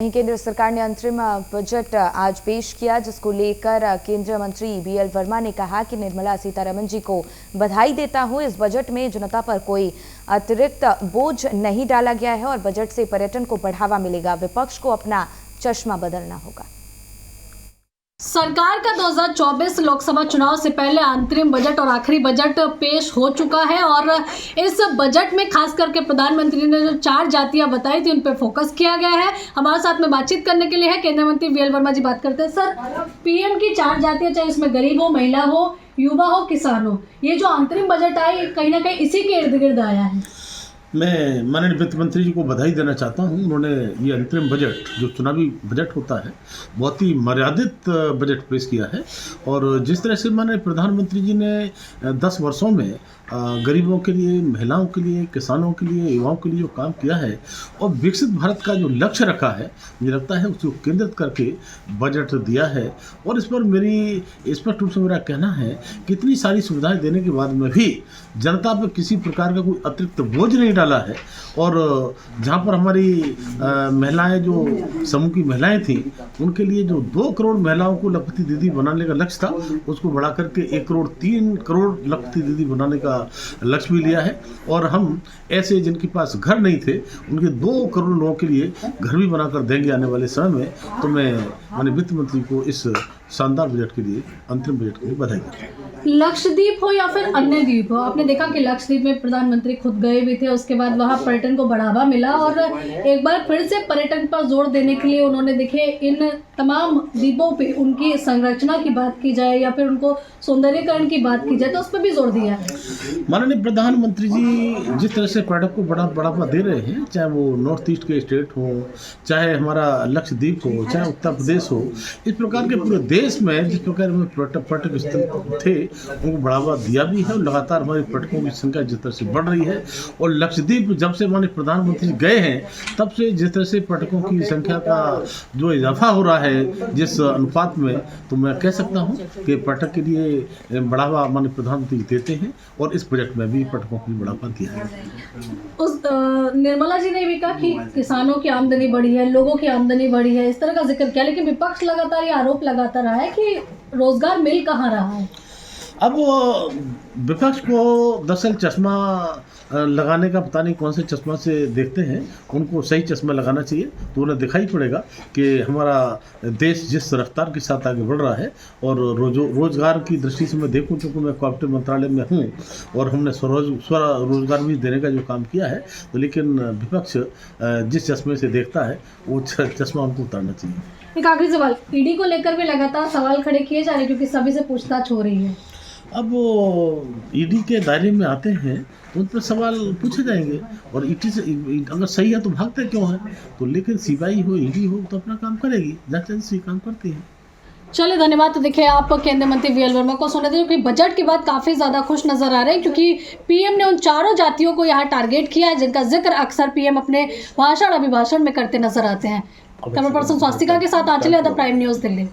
वहीं केंद्र सरकार ने अंतरिम बजट आज पेश किया, जिसको लेकर केंद्रीय मंत्री बीएल वर्मा ने कहा कि निर्मला सीतारमण जी को बधाई देता हूं। इस बजट में जनता पर कोई अतिरिक्त बोझ नहीं डाला गया है और बजट से पर्यटन को बढ़ावा मिलेगा। विपक्ष को अपना चश्मा बदलना होगा। सरकार का 2024 लोकसभा चुनाव से पहले अंतरिम बजट और आखिरी बजट पेश हो चुका है और इस बजट में खास करके प्रधानमंत्री ने जो 4 जातियां बताई थी उन पर फोकस किया गया है। हमारे साथ में बातचीत करने के लिए है केंद्रीय मंत्री बीएल वर्मा जी। बात करते हैं सर, पीएम की 4 जातियां, चाहे इसमें गरीब हो, महिला हो, युवा हो, किसान हो, ये जो अंतरिम बजट आई कहीं ना कहीं इसी के इर्द गिर्द आया है। मैं माननीय वित्त मंत्री जी को बधाई देना चाहता हूं। उन्होंने ये अंतरिम बजट जो चुनावी बजट होता है बहुत ही मर्यादित बजट पेश किया है और जिस तरह से माननीय प्रधानमंत्री जी ने 10 वर्षों में गरीबों के लिए, महिलाओं के लिए, किसानों के लिए, युवाओं के लिए जो काम किया है और विकसित भारत का जो लक्ष्य रखा है, मुझे लगता है उसको केंद्रित करके बजट दिया है। और इस पर मेरी स्पष्ट रूप से मेरा कहना है कि इतनी सारी सुविधाएं देने के बाद में भी जनता पर किसी प्रकार का कोई अतिरिक्त बोझ नहीं डाला है। और जहाँ पर हमारी महिलाएं, जो समूह की महिलाएं थी, उनके लिए जो 2 करोड़ महिलाओं को लखपति दीदी बनाने का लक्ष्य था, उसको बढ़ा करके 1 करोड़ 3 करोड़ लखपति दीदी बनाने का लक्ष्य भी लिया है। और हम ऐसे जिनके पास घर नहीं थे उनके 2 करोड़ लोगों के लिए घर भी बनाकर देंगे आने वाले समय में। तो मैं माननीय वित्त मंत्री को इस शानदार बजट के लिए, अंतरिम बजट के लिए बधाई देता हूं। लक्षद्वीप हो या फिर अन्य द्वीप हो, आपने देखा कि लक्षद्वीप में प्रधानमंत्री खुद गए भी थे, उसके बाद वहां पर्यटन को बढ़ावा मिला और एक बार फिर से पर्यटन पर जोर देने के लिए उन्होंने देखे इन तमाम द्वीपों पे उनकी संरचना की बात की जाए या फिर उनको सौंदर्यीकरण की बात की जाए तो उस पर भी जोर दिया है। माननीय प्रधानमंत्री जी जिस तरह से पर्यटक को बढ़ावा दे रहे हैं, चाहे वो नॉर्थ ईस्ट के स्टेट हो, चाहे हमारा लक्षद्वीप हो, चाहे उत्तर प्रदेश हो, इस प्रकार के पूरे देश में जिस प्रकार में पर्यटक स्थल थे उनको बढ़ावा दिया भी है और लगातार हमारे पर्यटकों की संख्या जिस तरह से बढ़ रही है। और लक्षद्वीप जब से माननीय प्रधानमंत्री गए हैं तब से जिस तरह से पर्यटकों की संख्या का जो इजाफा हो रहा है जिस अनुपात में, तो मैं कह सकता हूं कि पर्यटक के लिए बढ़ावा माननीय प्रधानमंत्री देते हैं और इस बजट में भी पर्यटकों को बढ़ावा दिया है। उस निर्मला जी ने भी कहा कि किसानों की आमदनी बढ़ी है, लोगों की आमदनी बढ़ी है, इस तरह का जिक्र किया, लेकिन विपक्ष लगातार ये आरोप लगाता रहा है कि रोजगार मिल कहाँ रहा है। अब विपक्ष को दरअसल चश्मा लगाने का पता नहीं कौन से चश्मा से देखते हैं, उनको सही चश्मा लगाना चाहिए तो उन्हें दिखाई पड़ेगा कि हमारा देश जिस रफ्तार के साथ आगे बढ़ रहा है। और रोजगार की दृष्टि से मैं देखूं, चूँकि मैं कोऑपरेटिव मंत्रालय में हूं और हमने स्वरोजगार भी देने का जो काम किया है, तो लेकिन विपक्ष जिस चश्मे से देखता है वो चश्मा हमको उतारना चाहिए। एक आखिरी सवाल, ईडी को लेकर भी लगातार सवाल खड़े किए जा रहे हैं क्योंकि सभी से पूछताछ हो रही है। अब वो ईडी के दायरे में आते हैं तो उन पर सवाल पूछे जाएंगे और ईडी से अगर सही है तो भागते क्यों है। तो लेकिन सीबीआई हो, ईडी हो तो अपना काम करेगी, जांच एजेंसी काम करती है। चलिए, धन्यवाद। तो देखिए, आप केंद्रीय मंत्री बीएल वर्मा को सुने थे, क्योंकि बजट के बाद काफ़ी ज़्यादा खुश नजर आ रहे हैं क्योंकि पीएम ने उन 4 जातियों को यहाँ टारगेट किया है जिनका जिक्र अक्सर पीएम अपने भाषण, अभिभाषण में करते नजर आते हैं। कैमरा पर्सन स्वास्तिका के साथ आंचल यादव, प्राइम न्यूज़, दिल्ली।